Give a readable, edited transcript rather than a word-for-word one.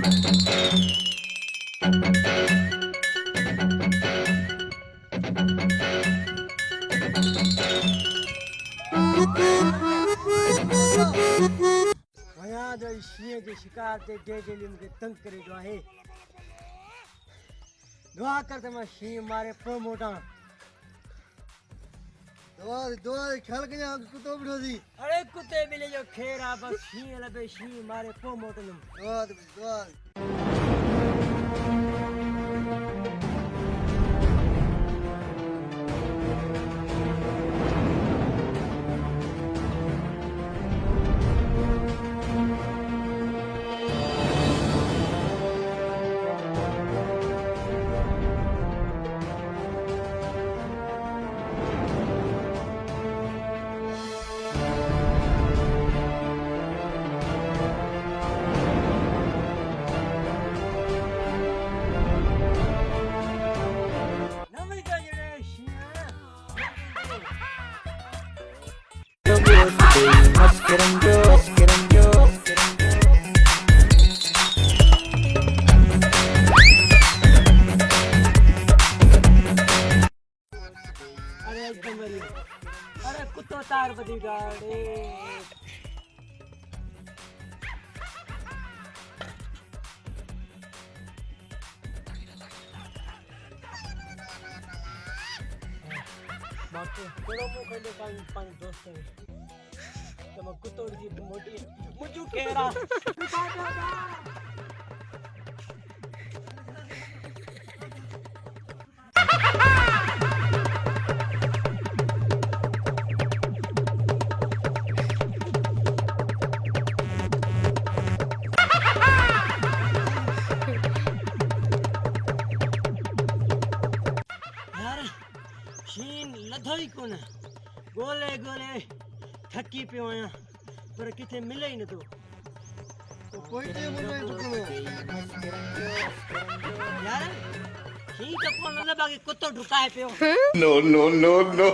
वहाँ जो शींहं जे शिकार ते डेली मूंखे तंग करे जो आहे। दुआ कर त मां शींहं मारे पोइ मोटां। दुआ ख्याल कजां कुतो बिठोसी। अरे कुत्ते ॿिले जो ख़ैर आहे, बस शींहं लभे शींहं मारे पोइ मोटंदुमि। दुआ अरे कुत्तो तार बदी गाड़े। बाकी थोड़ा मुंह खोले पानी दोस्त है तो मैं कुत्तों की मोटी मुझे कह रहा शीन लधो ही कोन। गोले गोले थकी पियो आहियां पर किथे मिले ही नथो। तो कोई ते मुंहिंजो टुकड़ो यार शीन त कोन लॻे बाक़ी कुत्तो ढुकाए पियो। No no no no